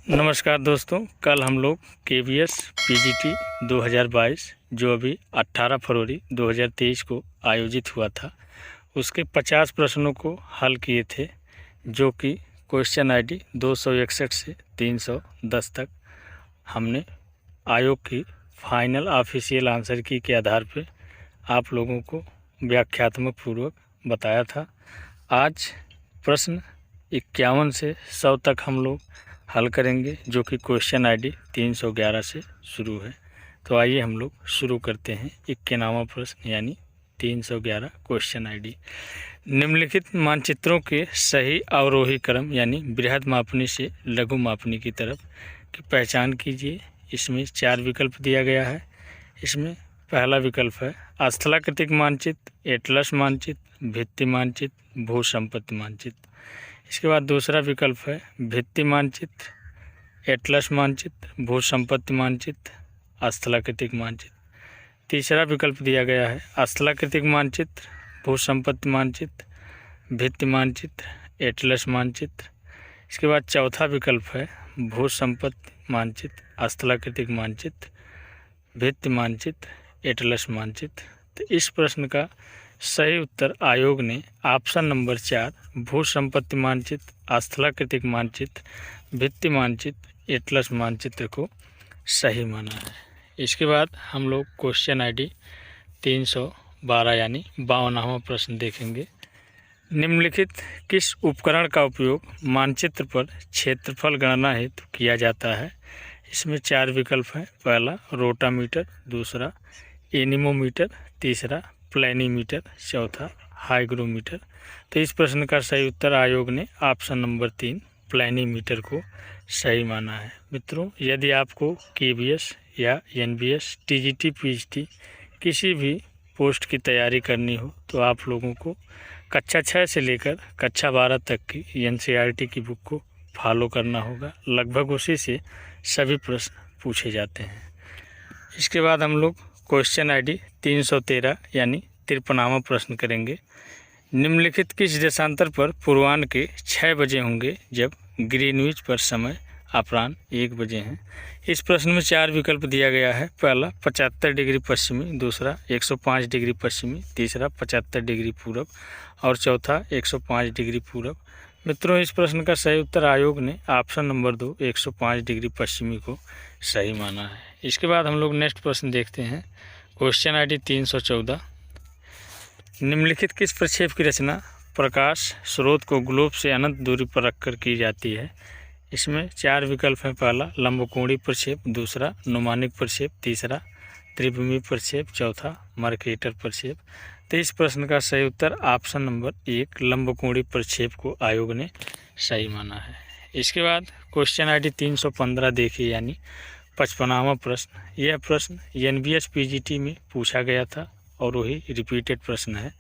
नमस्कार दोस्तों, कल हम लोग KVS PGT 2022 जो अभी 18 फरवरी 2023 को आयोजित हुआ था, उसके 50 प्रश्नों को हल किए थे, जो कि क्वेश्चन ID 261 से 310 तक हमने आयोग की फाइनल ऑफिशियल आंसर की के आधार पर आप लोगों को व्याख्यात्मक पूर्वक बताया था। आज प्रश्न 51 से 100 तक हम लोग हल करेंगे, जो कि क्वेश्चन ID 311 से शुरू है। तो आइए हम लोग शुरू करते हैं 51वां प्रश्न यानी 311 क्वेश्चन ID। निम्नलिखित मानचित्रों के सही अवरोही क्रम यानी बृहद मापनी से लघु मापनी की तरफ की पहचान कीजिए। इसमें 4 विकल्प दिया गया है। इसमें पहला विकल्प है स्थलाकृतिक मानचित्र, एटलस मानचित्र, भित्ति मानचित्र, भू संपत्ति मानचित्र। इसके बाद दूसरा विकल्प है भित्ति मानचित्र, एटलस मानचित्र, भू संपत्ति मानचित्र, स्थलाकृतिक मानचित्र। तीसरा विकल्प दिया गया है स्थलाकृतिक मानचित्र, भू संपत्ति मानचित्र, भित्ति मानचित्र, एटलस मानचित्र। इसके बाद चौथा विकल्प है भू संपत्ति मानचित्र, स्थलाकृतिक मानचित्र, भित्ति मानचित्र, एटलस मानचित्र। तो इस प्रश्न का सही उत्तर आयोग ने ऑप्शन नंबर 4 भू संपत्ति मानचित्र, स्थलाकृतिक मानचित्र, भित्ति मानचित्र, एटलस मानचित्र को सही माना है। इसके बाद हम लोग क्वेश्चन ID 312 यानी 52वां प्रश्न देखेंगे। निम्नलिखित किस उपकरण का उपयोग मानचित्र पर क्षेत्रफल गणना हेतु किया जाता है? इसमें 4 विकल्प हैं। पहला रोटामीटर, दूसरा एनीमोमीटर, तीसरा प्लेनीमीटर, चौथा हाइग्रोमीटर। तो इस प्रश्न का सही उत्तर आयोग ने ऑप्शन नंबर 3 प्लेनीमीटर को सही माना है। मित्रों, यदि आपको KVS या NBS, TGT, PGT किसी भी पोस्ट की तैयारी करनी हो तो आप लोगों को कक्षा 6 से लेकर कक्षा 12 तक की NCERT की बुक को फॉलो करना होगा। लगभग उसी से सभी प्रश्न पूछे जाते हैं। इसके बाद हम लोग क्वेश्चन ID 313 यानी 53वां प्रश्न करेंगे। निम्नलिखित किस देशांतर पर पूर्वाह्न के 6 बजे होंगे जब ग्रीनविच पर समय अपराह्न 1 बजे हैं? इस प्रश्न में 4 विकल्प दिया गया है। पहला 75 डिग्री पश्चिमी, दूसरा 105 डिग्री पश्चिमी, तीसरा 75 डिग्री पूरब और चौथा 105 डिग्री पूरब। मित्रों, इस प्रश्न का सही उत्तर आयोग ने ऑप्शन नंबर 2 105 डिग्री पश्चिमी को सही माना है। इसके बाद हम लोग नेक्स्ट प्रश्न देखते हैं। Question ID 314। निम्नलिखित किस प्रक्षेप की रचना प्रकाश स्रोत को ग्लोब से अनंत दूरी पर रखकर की जाती है? इसमें 4 विकल्प हैं। पहला लंबकोणीय प्रक्षेप, दूसरा नुमानिक प्रक्षेप, तीसरा त्रिभुमीय प्रक्षेप, चौथा मर्केटर प्रक्षेप। तो इस प्रश्न का सही उत्तर ऑप्शन नंबर 1 लंबकोणीय प्रक्षेप को आयोग ने सही माना है। इसके बाद क्वेश्चन ID 315 देखिए यानी 55वां प्रश्न। यह प्रश्न NBS PGT में पूछा गया था और वही रिपीटेड प्रश्न है।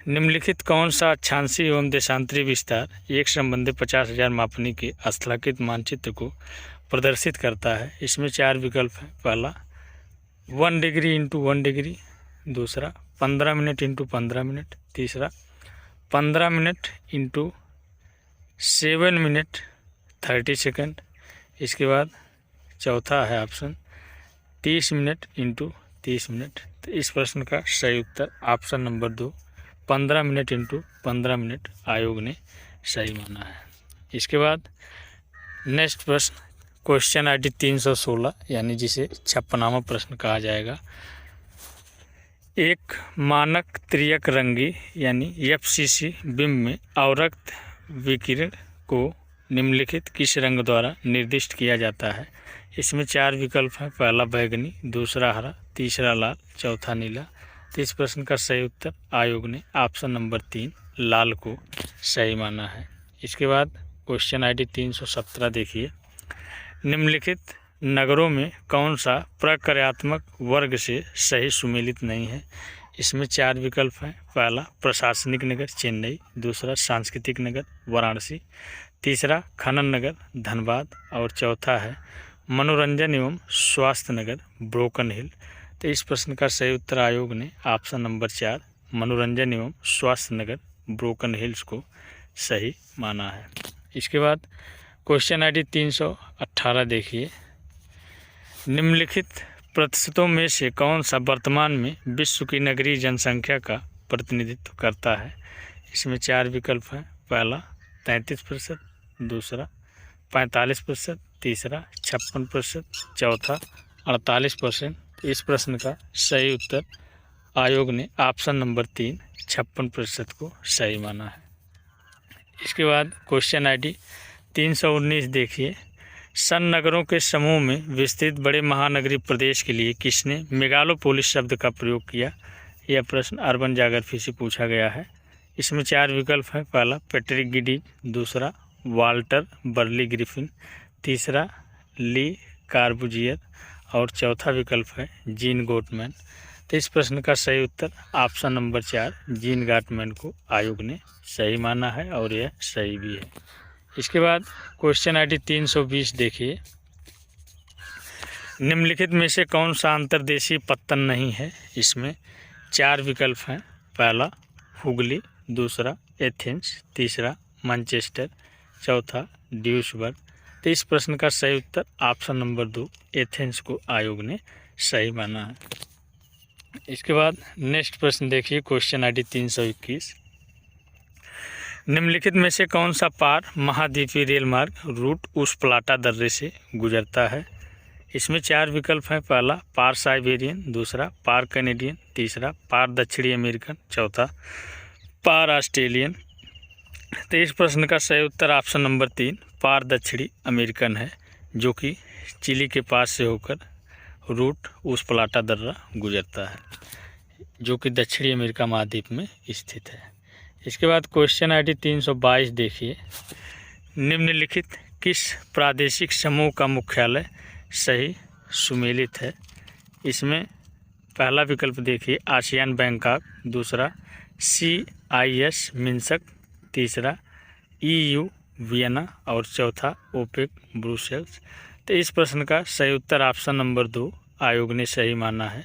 निम्नलिखित कौन सा अक्षांशीय एवं देशांतरी विस्तार एक संबंधित 50,000 मापनी के स्थलाकृत मानचित्र को प्रदर्शित करता है? इसमें 4 विकल्प हैं। पहला 1 डिग्री इंटू 1 डिग्री, दूसरा 15 मिनट इंटू 15 मिनट, तीसरा 15 मिनट इंटू 7 मिनट 30 सेकेंड। इसके बाद चौथा है ऑप्शन 30 मिनट इंटू 30 मिनट। तो इस प्रश्न का सही उत्तर option number 2 15 minute into 15 minute आयोग ने सही माना है। इसके बाद नेक्स्ट प्रश्न क्वेश्चन ID 316 यानी जिसे 56वां प्रश्न कहा जाएगा। एक मानक त्रियक रंगी यानी FCC बिंब में अवरक्त विकिरण को निम्नलिखित किस रंग द्वारा निर्दिष्ट किया जाता है? इसमें 4 विकल्प हैं। पहला बैंगनी, दूसरा हरा, तीसरा लाल, चौथा नीला। तो इस प्रश्न का सही उत्तर आयोग ने ऑप्शन नंबर 3 लाल को सही माना है। इसके बाद क्वेश्चन ID 317 देखिए। निम्नलिखित नगरों में कौन सा प्रक्रियात्मक वर्ग से सही सुमेलित नहीं है? इसमें 4 विकल्प हैं। पहला प्रशासनिक नगर चेन्नई, दूसरा सांस्कृतिक नगर वाराणसी, तीसरा खनन नगर धनबाद और चौथा है मनोरंजन एवं स्वास्थ्य नगर ब्रोकन हिल। तो इस प्रश्न का सही उत्तर आयोग ने ऑप्शन नंबर 4 मनोरंजन एवं स्वास्थ्य नगर ब्रोकन हिल्स को सही माना है। इसके बाद क्वेश्चन ID 318 देखिए, निम्नलिखित प्रतिशतों में से कौन सा वर्तमान में विश्व की नगरीय जनसंख्या का प्रतिनिधित्व करता है। इसमें 4 विकल्प हैं। पहला 33%, दूसरा 45%, तीसरा 56%, चौथा 48%। इस प्रश्न का सही उत्तर आयोग ने ऑप्शन नंबर 3 56% को सही माना है। इसके बाद क्वेश्चन ID 319 देखिए, सन नगरों के समूह में विस्तृत बड़े महानगरीय प्रदेश के लिए किसने मेगालोपोलिस शब्द का प्रयोग किया। यह प्रश्न अर्बन ज्योग्राफी से पूछा गया है। इसमें 4 विकल्प हैं। पहला पैट्रिक गिडीज, दूसरा वाल्टर बर्ली ग्रिफिन, तीसरा ली कार्बुजियर और चौथा विकल्प है जीन गोटमैन। तो इस प्रश्न का सही उत्तर ऑप्शन नंबर 4 जीन गॉटमैन को आयोग ने सही माना है और यह सही भी है। इसके बाद क्वेश्चन ID 320 देखिए, निम्नलिखित में से कौन सा अंतर्देशीय पत्तन नहीं है। इसमें 4 विकल्प हैं। पहला हुगली, दूसरा एथेंस, तीसरा मैनचेस्टर, चौथा ड्यूसबर्ग। तो इस प्रश्न का सही उत्तर ऑप्शन नंबर 2 एथेंस को आयोग ने सही माना है। इसके बाद नेक्स्ट प्रश्न देखिए, क्वेश्चन ID 321, निम्नलिखित में से कौन सा पार महाद्वीपीय रेल मार्ग रूट उस प्लाटा दर्रे से गुजरता है। इसमें 4 विकल्प हैं। पहला पार साइबेरियन, दूसरा पार कैनेडियन, तीसरा पार दक्षिणी अमेरिकन, चौथा पार ऑस्ट्रेलियन। तो इस प्रश्न का सही उत्तर ऑप्शन नंबर 3 पार दक्षिणी अमेरिकन है, जो कि चिली के पास से होकर रूट उस प्लाटा दर्रा गुजरता है, जो कि दक्षिणी अमेरिका महाद्वीप में स्थित है। इसके बाद क्वेश्चन ID 322 देखिए, निम्नलिखित किस प्रादेशिक समूह का मुख्यालय सही सुमेलित है। इसमें पहला विकल्प देखिए आसियान बैंकॉक, दूसरा CIS मिन्स्क, तीसरा EU वियना और चौथा ओपेक ब्रुसेल्स। तो इस प्रश्न का सही उत्तर ऑप्शन नंबर 2 आयोग ने सही माना है।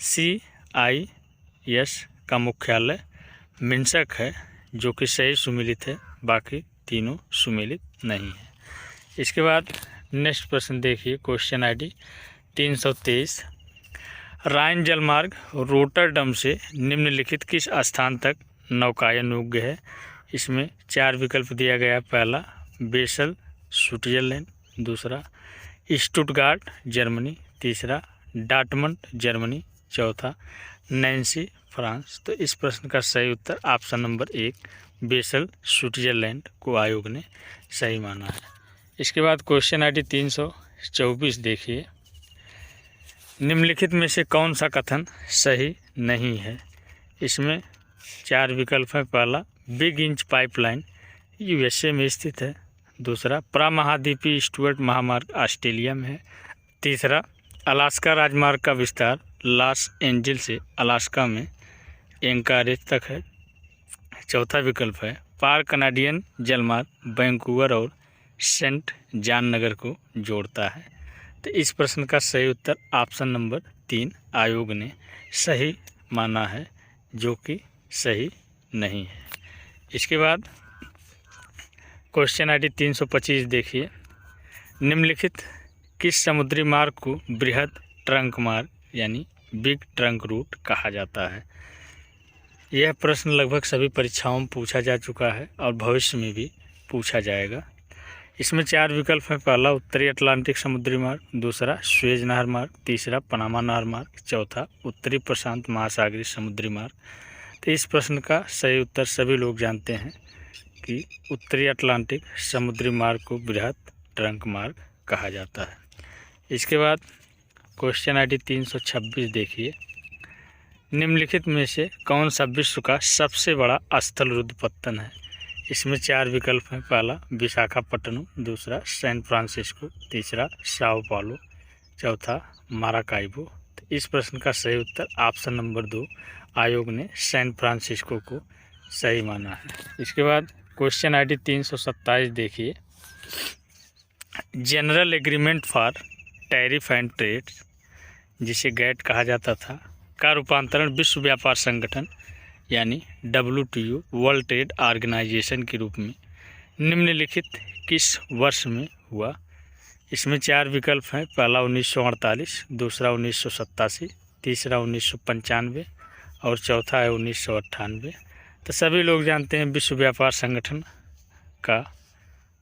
CIS का मुख्यालय मिन्स्क है, जो कि सही सुमेलित है, बाकी तीनों सुमेलित नहीं है। इसके बाद नेक्स्ट प्रश्न देखिए, क्वेश्चन ID 323, राइन जलमार्ग रोटरडम से निम्नलिखित किस स्थान तक नौकायन योग्य है। इसमें 4 विकल्प दिया गया है। पहला बेसल स्विट्जरलैंड, दूसरा स्टुटगार्ट जर्मनी, तीसरा डॉर्टमंड जर्मनी, चौथा नैन्सी फ्रांस। तो इस प्रश्न का सही उत्तर ऑप्शन नंबर 1 बेसल स्विट्जरलैंड को आयोग ने सही माना है। इसके बाद क्वेश्चन ID 324 देखिए, निम्नलिखित में से कौन सा कथन सही नहीं है। इसमें 4 विकल्प हैं। पहला बिग इंच पाइपलाइन USA में स्थित है, दूसरा प्रामहाद्वीपीय स्टुअर्ट महामार्ग ऑस्ट्रेलिया में है, तीसरा अलास्का राजमार्ग का विस्तार लॉस एंजिल्स से अलास्का में एंकारेज तक है, चौथा विकल्प है पार कनाडियन जलमार्ग वैंकूवर और सेंट जॉन नगर को जोड़ता है। तो इस प्रश्न का सही उत्तर ऑप्शन नंबर 3 आयोग ने सही माना है, जो कि सही नहीं है। इसके बाद क्वेश्चन ID 325 देखिए, निम्नलिखित किस समुद्री मार्ग को बृहद ट्रंक मार्ग यानी बिग ट्रंक रूट कहा जाता है। यह प्रश्न लगभग सभी परीक्षाओं में पूछा जा चुका है और भविष्य में भी पूछा जाएगा। इसमें 4 विकल्प हैं। पहला उत्तरी अटलांटिक समुद्री मार्ग, दूसरा स्वेज नहर मार्ग, तीसरा पनामा नहर मार्ग, चौथा उत्तरी प्रशांत महासागरीय समुद्री मार्ग। तो इस प्रश्न का सही उत्तर सभी लोग जानते हैं कि उत्तरी अटलांटिक समुद्री मार्ग को बृहद ट्रंक मार्ग कहा जाता है। इसके बाद क्वेश्चन ID 326 देखिए, निम्नलिखित में से कौन सा विश्व का सबसे बड़ा स्थल रुद्धपत्तन है। इसमें 4 विकल्प हैं। पहला विशाखापट्टनम, दूसरा सैन फ्रांसिस्को, तीसरा साओ पाउलो, चौथा माराकाइबो। तो इस प्रश्न का सही उत्तर ऑप्शन नंबर 2 आयोग ने सैन फ्रांसिस्को को सही माना है। इसके बाद क्वेश्चन ID 327 देखिए, general agreement for tariff and trade, जिसे गैट कहा जाता था, का रूपांतरण विश्व व्यापार संगठन यानी WTO वर्ल्ड ट्रेड ऑर्गेनाइजेशन के रूप में निम्नलिखित किस वर्ष में हुआ? इसमें 4 विकल्प हैं। पहला 1948, दूसरा 1987, तीसरा 1995 और चौथा है 1998। तो सभी लोग जानते हैं विश्व व्यापार संगठन का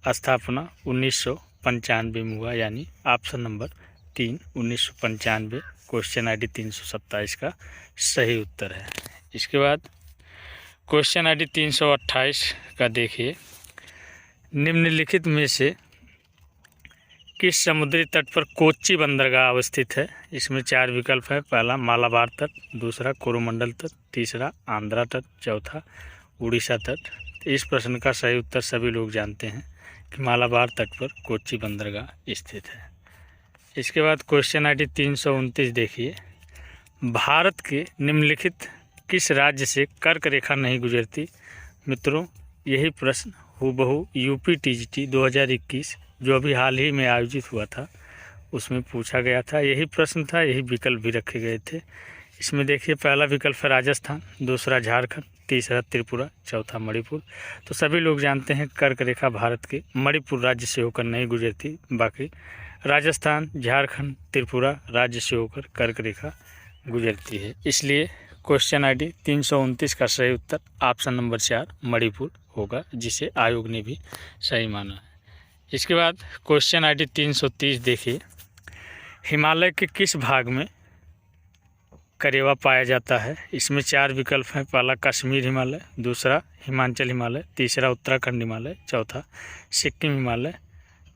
स्थापना 1995 में हुआ, यानी ऑप्शन नंबर 3 1995 क्वेश्चन ID 327 का सही उत्तर है। इसके बाद क्वेश्चन ID 328 का देखिए, निम्नलिखित में से किस समुद्री तट पर कोच्चि बंदरगाह अवस्थित है? इसमें 4 विकल्प है। पहला मालाबार तट, दूसरा कोरोमंडल तट, तीसरा आंध्रा तट, चौथा उड़ीसा तट। तो इस प्रश्न का सही उत्तर सभी लोग जानते हैं कि मालाबार तट पर कोच्चि बंदरगाह स्थित है। इसके बाद क्वेश्चन ID 329 देखिए, भारत के निम्नलिखित किस राज्य से कर्क रेखा नहीं गुजरती? मित्रों, यही प्रश्न हूबहू यूपी TGT 2021 जो अभी हाल ही में आयोजित हुआ था उसमें पूछा गया था। यही प्रश्न था, यही विकल्प भी रखे गए थे। इसमें देखिए, पहला विकल्प है राजस्थान, दूसरा झारखंड, तीसरा त्रिपुरा, चौथा मणिपुर। तो सभी लोग जानते हैं कर्क रेखा भारत के मणिपुर राज्य से होकर नहीं गुजरती, बाकी राजस्थान, झारखंड, त्रिपुरा राज्य से होकर कर्क रेखा गुजरती है। इसलिए क्वेश्चन ID 329 का सही उत्तर ऑप्शन नंबर 4 मणिपुर होगा, जिसे आयोग ने भी सही माना है। इसके बाद क्वेश्चन ID 330 देखिए, हिमालय के किस भाग में करेवा पाया जाता है? इसमें 4 विकल्प हैं। पहला कश्मीर हिमालय, दूसरा हिमाचल हिमालय, तीसरा उत्तराखंड हिमालय, चौथा सिक्किम हिमालय।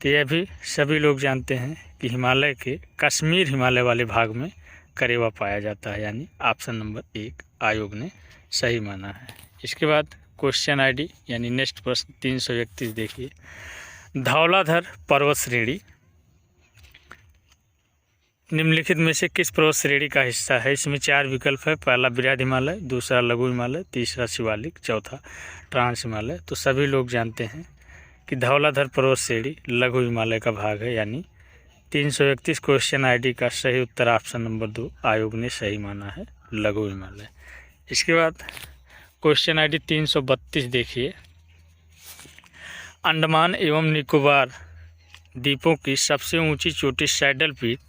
तो यह भी सभी लोग जानते हैं कि हिमालय के कश्मीर हिमालय वाले भाग में करेवा पाया जाता है, यानी ऑप्शन नंबर 1 आयोग ने सही माना है। इसके बाद क्वेश्चन ID यानी नेक्स्ट प्रश्न 331 देखिए, धौलाधर पर्वत श्रेणी निम्नलिखित में से किस पर्वत श्रेणी का हिस्सा है? इसमें 4 विकल्प है। पहला बृहद हिमालय, दूसरा लघु हिमालय, तीसरा शिवालिक, चौथा ट्रांस हिमालय। तो सभी लोग जानते हैं कि धौलाधर पर्वत श्रेणी लघु हिमालय का भाग है, यानी 331 क्वेश्चन ID का सही उत्तर ऑप्शन नंबर 2 आयोग ने सही माना है, लघु हिमालय। इसके बाद क्वेश्चन ID 332 देखिए, अंडमान एवं निकोबार द्वीपों की सबसे ऊंची चोटी सैडल पीक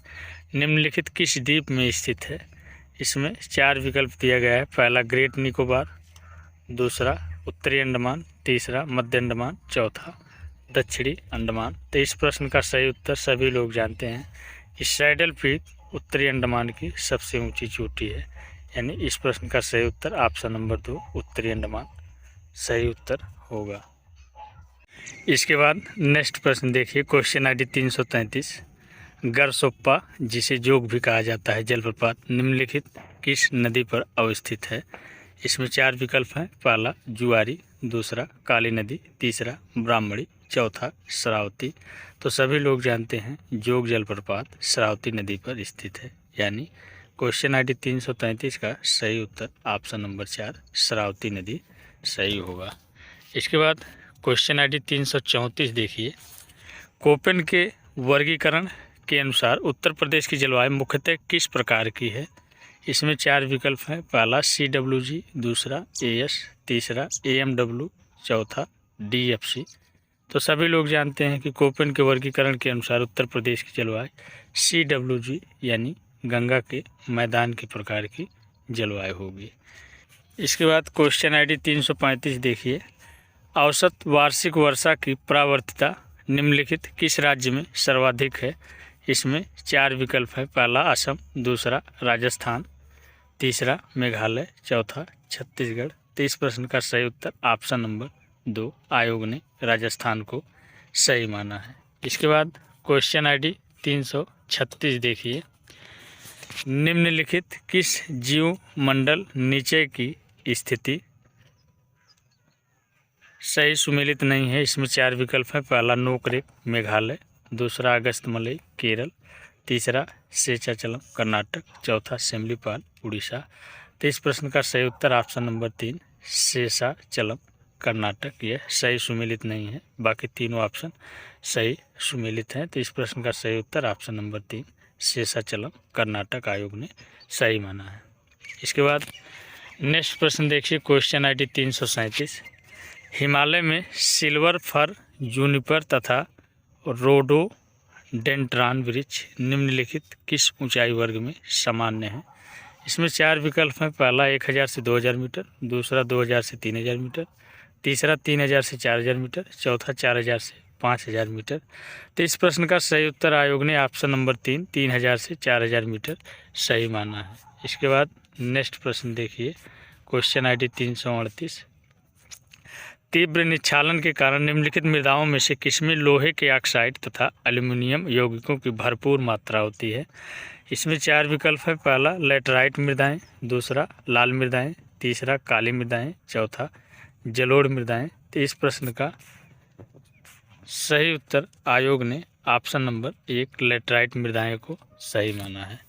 निम्नलिखित किस द्वीप में स्थित है? इसमें 4 विकल्प दिया गया है। पहला ग्रेट निकोबार, दूसरा उत्तरी अंडमान, तीसरा मध्य अंडमान, चौथा दक्षिणी अंडमान। तो इस प्रश्न का सही उत्तर सभी लोग जानते हैं कि सैडल पीक उत्तरी अंडमान की सबसे ऊंची चोटी है, यानी इस प्रश्न का सही उत्तर ऑप्शन नंबर 2 उत्तरी अंडमान सही उत्तर होगा। इसके बाद नेक्स्ट प्रश्न देखिए, क्वेश्चन ID 333, गरसोप्पा जिसे जोग भी कहा जाता है जलप्रपात निम्नलिखित किस नदी पर अवस्थित है? इसमें 4 विकल्प हैं। पहला जुआरी, दूसरा काली नदी, तीसरा ब्राह्मणी, चौथा शरावती। तो सभी लोग जानते हैं जोग जलप्रपात शरावती नदी पर स्थित है, यानी क्वेश्चन ID 333 का सही उत्तर ऑप्शन नंबर 4 शरावती नदी सही होगा। इसके बाद क्वेश्चन ID 334 देखिए, कोपेन के वर्गीकरण के अनुसार उत्तर प्रदेश की जलवायु मुख्यतः किस प्रकार की है? इसमें 4 विकल्प हैं। पहला CWG, दूसरा AS, तीसरा AMW, चौथा DFC। तो सभी लोग जानते हैं कि कोपेन के वर्गीकरण के अनुसार उत्तर प्रदेश की जलवायु CWG यानी गंगा के मैदान के प्रकार की जलवायु होगी। इसके बाद क्वेश्चन ID 335 देखिए, औसत वार्षिक वर्षा की प्रवृत्तिता निम्नलिखित किस राज्य में सर्वाधिक है? इसमें 4 विकल्प है। पहला असम, दूसरा राजस्थान, तीसरा मेघालय, चौथा छत्तीसगढ़। तो इस प्रश्न का सही उत्तर ऑप्शन नंबर 2 आयोग ने राजस्थान को सही माना है। इसके बाद क्वेश्चन ID 336 देखिए, निम्नलिखित किस जीव मंडल नीचे की स्थिति सही सुमेलित नहीं है? इसमें 4 विकल्प है। पहला नोकरेक मेघालय, दूसरा अगस्त्यमलई केरल, तीसरा शेषाचलम कर्नाटक, चौथा सिमलीपाल उड़ीसा। तो इस प्रश्न का सही उत्तर ऑप्शन नंबर 3 शेषाचलम कर्नाटक यह सही सुमेलित नहीं है, बाकी तीनों ऑप्शन सही सुमेलित हैं। तो इस प्रश्न का सही उत्तर ऑप्शन नंबर 3 शेषाचलम कर्नाटक आयोग ने सही माना है। इसके बाद नेक्स्ट प्रश्न देखिए, क्वेश्चन ID 337, हिमालय में सिल्वर फर, जूनिपर तथा रोडोडेंड्रॉन वृक्ष निम्नलिखित किस ऊंचाई वर्ग में सामान्य है? इसमें 4 विकल्प हैं। पहला 1000 से 2000 मीटर, दूसरा 2000 से 3000 मीटर, तीसरा 3000 से 4000 मीटर, चौथा 4000 से 5000 मीटर। तो इस प्रश्न का सही उत्तर आयोग ने ऑप्शन नंबर 3 3000 से 4000 मीटर सही माना है। इसके बाद नेक्स्ट प्रश्न देखिए, क्वेश्चन ID 338। तीव्र निक्षालन के कारण निम्नलिखित मृदाओं में से किसमें लोहे के ऑक्साइड तथा एल्यूमिनियम यौगिकों की भरपूर मात्रा होती है? इसमें 4 विकल्प है। पहला लेटराइट मृदाएं, दूसरा लाल मृदाएं, तीसरा काली मृदाएं, चौथा जलोढ़ मृदाएं। तो इस प्रश्न का सही उत्तर आयोग ने ऑप्शन नंबर 1 लेटराइट मृदाएं को सही माना है।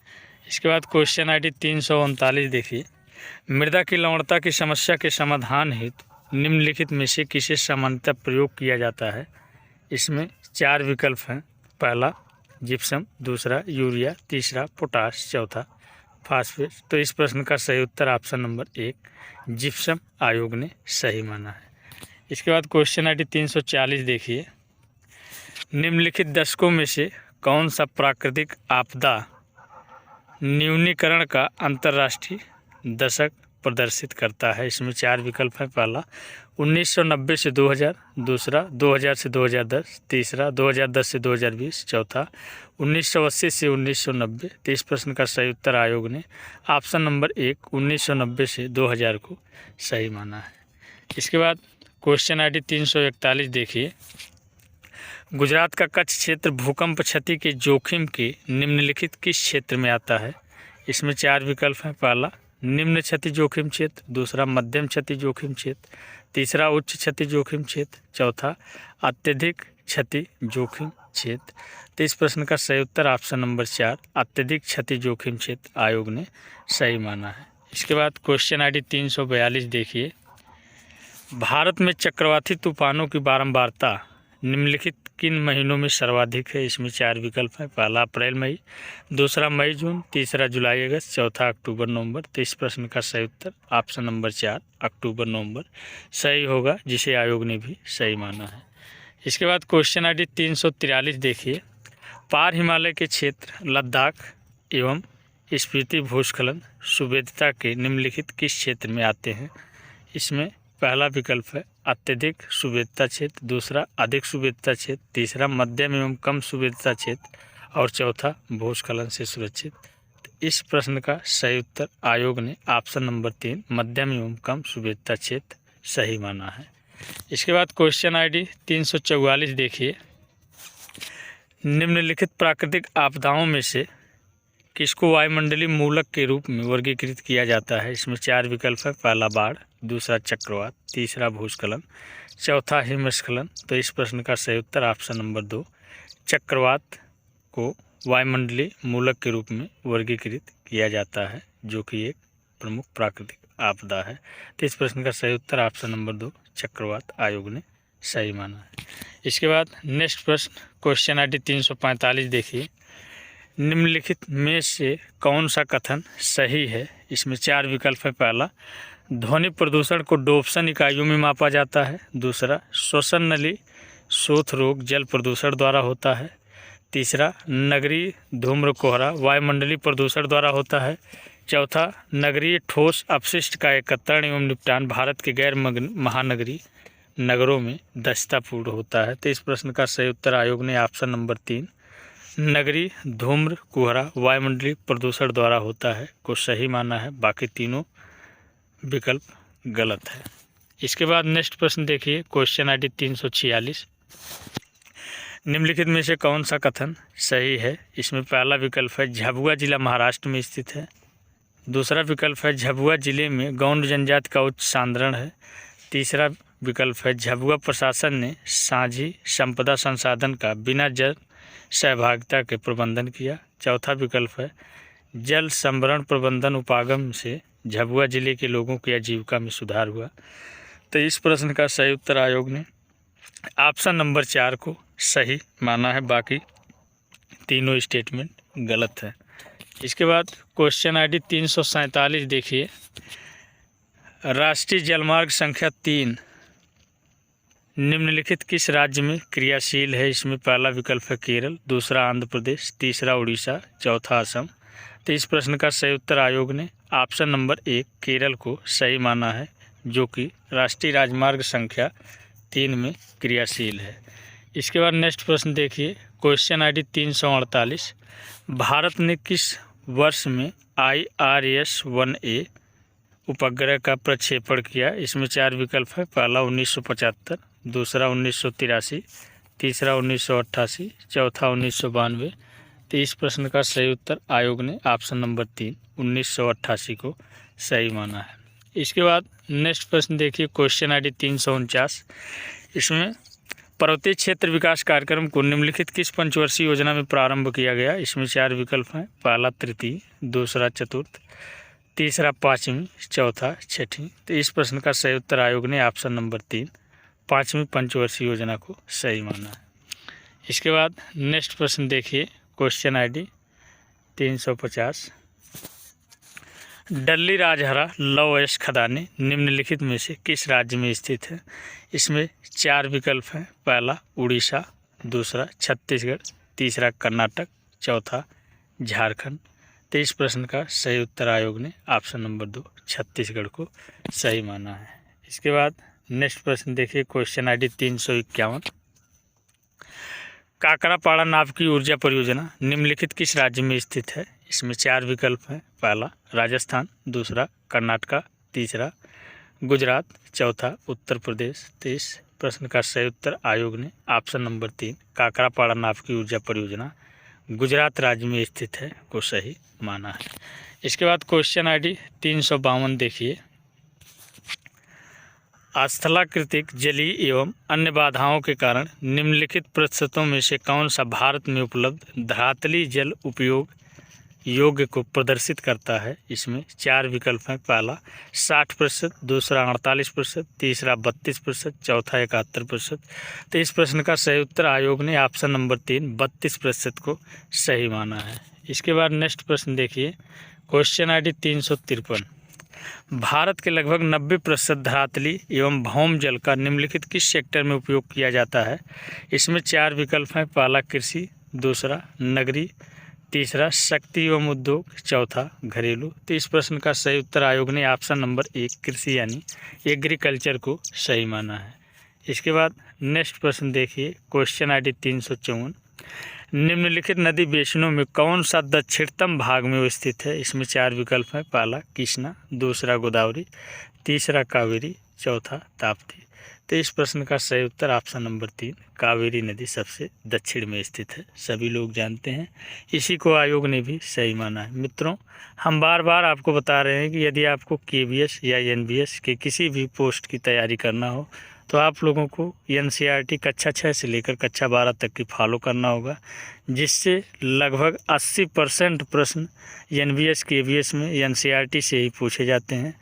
इसके बाद क्वेश्चन ID 339 देखिए, मृदा की लवणता की समस्या के समाधान हेतु निम्नलिखित में से किसे सामान्यतः प्रयोग किया जाता है? इसमें 4 विकल्प हैं। पहला जिप्सम, दूसरा यूरिया, तीसरा पोटाश, चौथा फास्फेट। तो इस प्रश्न का सही उत्तर ऑप्शन नंबर 1 जिप्सम आयोग ने सही माना है। इसके बाद क्वेश्चन ID 340 देखिए, निम्नलिखित दशकों में से कौन सा प्राकृतिक आपदा न्यूनीकरण का अंतर्राष्ट्रीय दशक प्रदर्शित करता है? इसमें 4 विकल्प हैं। पहला 1990 से 2000, दूसरा 2000 से 2010, तीसरा 2010 से 2020, चौथा 1980 से 1990। तो इस प्रश्न का सही उत्तर आयोग ने ऑप्शन नंबर 1 1990 से 2000 को सही माना है। इसके बाद क्वेश्चन ID 341 देखिए, गुजरात का कच्छ क्षेत्र भूकंप क्षति के जोखिम के निम्नलिखित किस क्षेत्र में आता है? इसमें 4 विकल्प हैं। पहला निम्न क्षति जोखिम क्षेत्र, दूसरा मध्यम क्षति जोखिम क्षेत्र, तीसरा उच्च क्षति जोखिम क्षेत्र, चौथा अत्यधिक क्षति जोखिम क्षेत्र। तो इस प्रश्न का सही उत्तर ऑप्शन नंबर 4 अत्यधिक क्षति जोखिम क्षेत्र आयोग ने सही माना है। इसके बाद क्वेश्चन ID 342 देखिए, भारत में चक्रवाती तूफानों की बारंबारता निम्नलिखित किन महीनों में सर्वाधिक है? इसमें 4 विकल्प हैं। पहला अप्रैल मई, दूसरा मई जून, तीसरा जुलाई अगस्त, चौथा अक्टूबर नवंबर। तो इस प्रश्न का सही उत्तर ऑप्शन नंबर 4 अक्टूबर नवंबर सही होगा, जिसे आयोग ने भी सही माना है। इसके बाद क्वेश्चन ID 343 देखिए, पार हिमालय के क्षेत्र लद्दाख एवं स्पीति भूस्खलन सुवेदता के निम्नलिखित किस क्षेत्र में आते हैं? इसमें पहला विकल्प है अत्यधिक सुवेदता क्षेत्र, दूसरा अधिक सुवेदता क्षेत्र, तीसरा मध्यम एवं कम सुवेदता क्षेत्र और चौथा भूस्खलन से सुरक्षित। तो इस प्रश्न का सही उत्तर आयोग ने ऑप्शन नंबर 3 मध्यम एवं कम सुवेदता क्षेत्र सही माना है। इसके बाद क्वेश्चन ID 344 देखिए, निम्नलिखित प्राकृतिक आपदाओं में से किसको वायुमंडलीय मूलक के रूप में वर्गीकृत किया जाता है? इसमें 4 विकल्प है। पहला बाढ़, दूसरा चक्रवात, तीसरा भूस्खलन, चौथा हिमस्खलन। तो इस प्रश्न का सही उत्तर ऑप्शन नंबर 2 चक्रवात को वायुमंडलीय मूलक के रूप में वर्गीकृत किया जाता है, जो कि एक प्रमुख प्राकृतिक आपदा है। तो इस प्रश्न का सही उत्तर ऑप्शन नंबर 2 चक्रवात आयोग ने सही माना है। इसके बाद नेक्स्ट प्रश्न क्वेश्चन ID 345 देखिए, निम्नलिखित में से कौन सा कथन सही है? इसमें 4 विकल्प है। पहला ध्वनि प्रदूषण को डोप्सन इकाइयों में मापा जाता है, दूसरा श्वसन नली शोथ रोग जल प्रदूषण द्वारा होता है, तीसरा नगरीय धूम्र कोहरा वायुमंडलीय प्रदूषण द्वारा होता है, चौथा नगरीय ठोस अपशिष्ट का एकत्रीकरण एवं निपटान भारत के गैर महानगरीय नगरों में दक्षतापूर्ण होता है। तो इस प्रश्न का सही उत्तर आयोग ने ऑप्शन नंबर 3 नगरीय धूम्र कोहरा वायुमंडलीय प्रदूषण द्वारा होता है को सही माना है, बाकी तीनों विकल्प गलत है। इसके बाद नेक्स्ट प्रश्न देखिए क्वेश्चन ID 346, निम्नलिखित में से कौन सा कथन सही है? इसमें पहला विकल्प है झाबुआ जिला महाराष्ट्र में स्थित है, दूसरा विकल्प है झाबुआ जिले में गौंड जनजाति का उच्च सांद्रण है, तीसरा विकल्प है झाबुआ प्रशासन ने साझी संपदा संसाधन का बिना जन सहभागिता के प्रबंधन किया, चौथा विकल्प है जल संभरण प्रबंधन उपागम से झाबुआ जिले के लोगों की आजीविका में सुधार हुआ। तो इस प्रश्न का सही उत्तर आयोग ने ऑप्शन नंबर 4 को सही माना है, बाकी तीनों स्टेटमेंट गलत है। इसके बाद क्वेश्चन ID 347 देखिए, राष्ट्रीय जलमार्ग संख्या 3 निम्नलिखित किस राज्य में क्रियाशील है? इसमें पहला विकल्प है केरल, दूसरा आंध्र प्रदेश, तीसरा उड़ीसा, चौथा असम। तो इस प्रश्न का सही उत्तर आयोग ने ऑप्शन नंबर 1 केरल को सही माना है, जो कि राष्ट्रीय राजमार्ग संख्या 3 में क्रियाशील है। इसके बाद नेक्स्ट प्रश्न देखिए, क्वेश्चन ID 348। भारत ने किस वर्ष में IRS-1A उपग्रह का प्रक्षेपण किया? इसमें 4 विकल्प है। पहला 1975, दूसरा 1983, तीसरा 1988, चौथा 1992। तो इस प्रश्न का सही उत्तर आयोग ने ऑप्शन नंबर 3 1988 को सही माना है। इसके बाद नेक्स्ट प्रश्न देखिए, क्वेश्चन ID 349। इसमें पर्वतीय क्षेत्र विकास कार्यक्रम को निम्नलिखित किस पंचवर्षीय योजना में प्रारंभ किया गया? इसमें 4 विकल्प हैं। पहला तृतीय, दूसरा चतुर्थ, तीसरा पाँचवीं, चौथा छठवीं। तो इस प्रश्न का सही उत्तर आयोग ने ऑप्शन नंबर 3 पाँचवीं पंचवर्षीय योजना को सही माना है। इसके बाद नेक्स्ट प्रश्न देखिए, क्वेश्चन ID 350। डल्ली राजहरा लौह अयस्क खदानें निम्नलिखित में से किस राज्य में स्थित है? इसमें 4 विकल्प हैं। पहला उड़ीसा, दूसरा छत्तीसगढ़, तीसरा कर्नाटक, चौथा झारखंड। तो इस प्रश्न का सही उत्तर आयोग ने ऑप्शन नंबर 2 छत्तीसगढ़ को सही माना है। इसके बाद नेक्स्ट प्रश्न देखिए, क्वेश्चन ID 351। काकरापाड़ा नाव की ऊर्जा परियोजना निम्नलिखित किस राज्य में स्थित है? इसमें 4 विकल्प हैं। पहला राजस्थान, दूसरा कर्नाटक, तीसरा गुजरात, चौथा उत्तर प्रदेश। तो इस प्रश्न का सही उत्तर आयोग ने ऑप्शन नंबर 3 काकरापाड़ा नाव की ऊर्जा परियोजना गुजरात राज्य में स्थित है को सही माना है। इसके बाद क्वेश्चन ID 352 देखिए, स्थलाकृतिक, जलीय एवं अन्य बाधाओं के कारण निम्नलिखित प्रतिशतों में से कौन सा भारत में उपलब्ध धरातली जल उपयोग योग्य को प्रदर्शित करता है? इसमें 4 विकल्प हैं। पहला 60%, दूसरा 48%, तीसरा 32%, चौथा 71%। तो इस प्रश्न का सही उत्तर आयोग ने ऑप्शन नंबर 3 32% को सही माना है। इसके बाद नेक्स्ट प्रश्न देखिए, क्वेश्चन ID 353। भारत के लगभग 90% धरातली एवं भौम जल का निम्नलिखित किस सेक्टर में उपयोग किया जाता है? इसमें 4 विकल्प हैं। पहला कृषि, दूसरा नगरीय, तीसरा शक्ति एवं उद्योग, चौथा घरेलू। तो इस प्रश्न का सही उत्तर आयोग ने ऑप्शन नंबर 1 कृषि यानी एग्रीकल्चर को सही माना है। इसके बाद नेक्स्ट प्रश्न देखिए, क्वेश्चन ID 354। निम्नलिखित नदी बेसिनों में कौन सा दक्षिणतम भाग में स्थित है? इसमें 4 विकल्प हैं। पहला कृष्णा, दूसरा गोदावरी, तीसरा कावेरी, चौथा ताप्ती। तो इस प्रश्न का सही उत्तर ऑप्शन नंबर 3 कावेरी नदी सबसे दक्षिण में स्थित है, सभी लोग जानते हैं। इसी को आयोग ने भी सही माना है। मित्रों, हम बार बार आपको बता रहे हैं कि यदि आपको KVS या NVS के किसी भी पोस्ट की तैयारी करना हो तो आप लोगों को NCERT कक्षा 6 से लेकर कक्षा 12 तक की फॉलो करना होगा, जिससे लगभग 80% प्रश्न NVS KVS में NCERT से ही पूछे जाते हैं।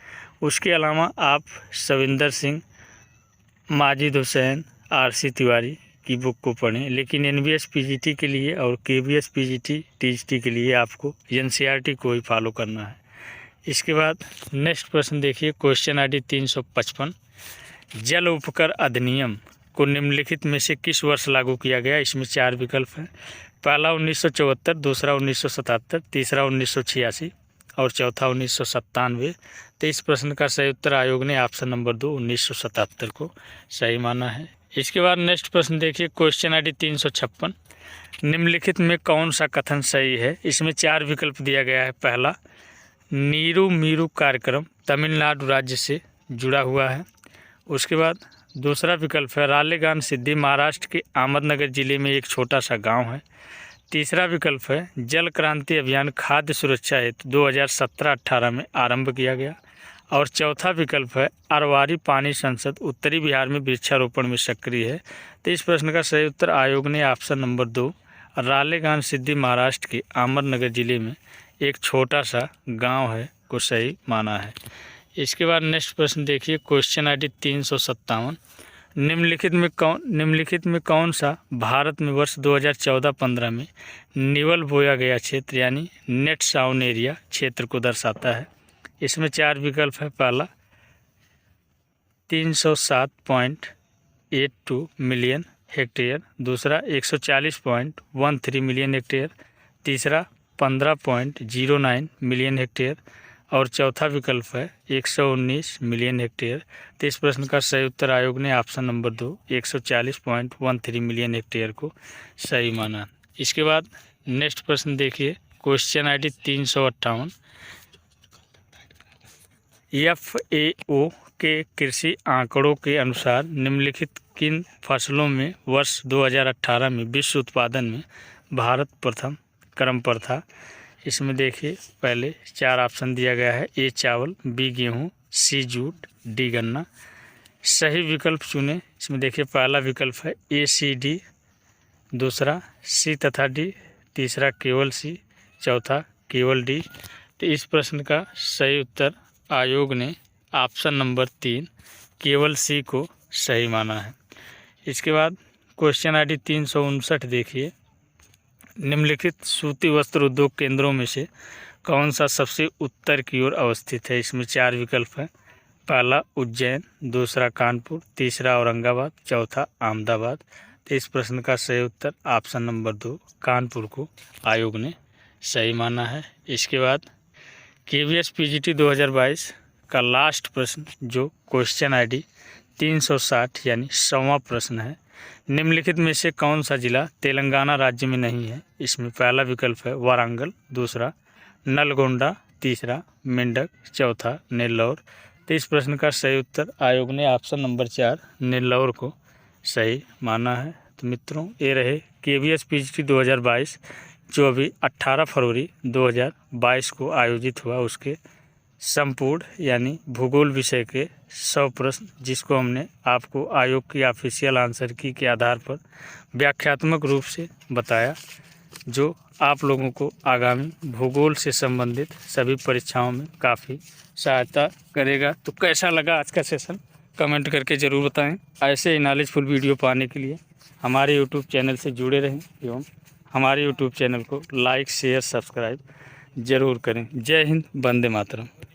उसके अलावा आप सविंदर सिंह, माजिद हुसैन, RC तिवारी की बुक को पढ़ें, लेकिन NVS PGT के लिए और KVS PGT TGT के लिए आपको NCERT को ही फॉलो करना है। इसके बाद नेक्स्ट प्रश्न देखिए, क्वेश्चन ID 355। जल उपकर अधिनियम को निम्नलिखित में से किस वर्ष लागू किया गया? इसमें 4 विकल्प हैं। पहला 1974, दूसरा 1977, तीसरा 1986 और चौथा 1997। तो इस प्रश्न का सही उत्तर आयोग ने ऑप्शन नंबर 2 1977 को सही माना है। इसके बाद नेक्स्ट प्रश्न देखिए, क्वेश्चन ID 356। निम्नलिखित में कौन सा कथन सही है? इसमें 4 विकल्प दिया गया है। पहला नीरू मीरू कार्यक्रम तमिलनाडु राज्य से जुड़ा हुआ है। उसके बाद दूसरा विकल्प है रालेगान सिद्धि महाराष्ट्र के अहमदनगर जिले में एक छोटा सा गांव है। तीसरा विकल्प है जल क्रांति अभियान खाद्य सुरक्षा हेतु 2017-18 में आरंभ किया गया। और चौथा विकल्प है अरवारी पानी संसद उत्तरी बिहार में वृक्षारोपण में सक्रिय है। तो इस प्रश्न का सही उत्तर आयोग ने ऑप्शन नंबर 2 रालेगान सिद्धि महाराष्ट्र के अहमदनगर जिले में एक छोटा सा गाँव है को सही माना है। इसके बाद नेक्स्ट प्रश्न देखिए, क्वेश्चन ID 357। निम्नलिखित में कौन सा भारत में वर्ष 2014-15 में निवल बोया गया क्षेत्र यानी नेट साउन एरिया क्षेत्र को दर्शाता है? इसमें 4 विकल्प है। पहला 307.0 1.82 मिलियन हेक्टेयर, दूसरा 140.13 मिलियन हेक्टेयर, तीसरा 15.09 मिलियन हेक्टेयर और चौथा विकल्प है 119 मिलियन हेक्टेयर। तो इस प्रश्न का सही उत्तर आयोग ने ऑप्शन नंबर 2 140.13 मिलियन हेक्टेयर को सही माना। इसके बाद नेक्स्ट प्रश्न देखिए, क्वेश्चन ID 358। FAO के कृषि आंकड़ों के अनुसार निम्नलिखित किन फसलों में वर्ष 2018 में विश्व उत्पादन में भारत प्रथम क्रम पर था। इसमें देखिए पहले 4 ऑप्शन दिया गया है, A चावल, B गेहूँ, C जूट, D गन्ना। सही विकल्प चुने। इसमें देखिए पहला विकल्प है A C D, दूसरा C तथा D, तीसरा केवल C, चौथा केवल D। तो इस प्रश्न का सही उत्तर आयोग ने ऑप्शन नंबर 3 केवल C को सही माना है। इसके बाद क्वेश्चन ID 359 देखिए, निम्नलिखित सूती वस्त्र उद्योग केंद्रों में से कौन सा सबसे उत्तर की ओर अवस्थित है। इसमें 4 विकल्प हैं, पहला उज्जैन, दूसरा कानपुर, तीसरा औरंगाबाद, चौथा अहमदाबाद। तो इस प्रश्न का सही उत्तर ऑप्शन नंबर 2 कानपुर को आयोग ने सही माना है। इसके बाद KVS PGT 2022 का लास्ट प्रश्न जो क्वेश्चन ID 360 यानी 100वां प्रश्न है, निम्नलिखित में से कौन सा जिला तेलंगाना राज्य में नहीं है। इसमें पहला विकल्प है वारंगल, दूसरा नलगोंडा, तीसरा मेंढक, चौथा नेल्लौर। तो इस प्रश्न का सही उत्तर आयोग ने ऑप्शन नंबर 4 नेल्लौर को सही माना है। तो मित्रों, ये रहे KVS PGT 2022 जो अभी 18 फरवरी 2022 को आयोजित हुआ, उसके संपूर्ण यानी भूगोल विषय के 100 प्रश्न, जिसको हमने आपको आयोग की ऑफिशियल आंसर की के आधार पर व्याख्यात्मक रूप से बताया, जो आप लोगों को आगामी भूगोल से संबंधित सभी परीक्षाओं में काफ़ी सहायता करेगा। तो कैसा लगा आज का सेशन कमेंट करके ज़रूर बताएं। ऐसे ही नॉलेजफुल वीडियो पाने के लिए हमारे यूट्यूब चैनल से जुड़े रहें एवं हमारे यूट्यूब चैनल को लाइक शेयर सब्सक्राइब ज़रूर करें। जय हिंद, वंदे मातरम।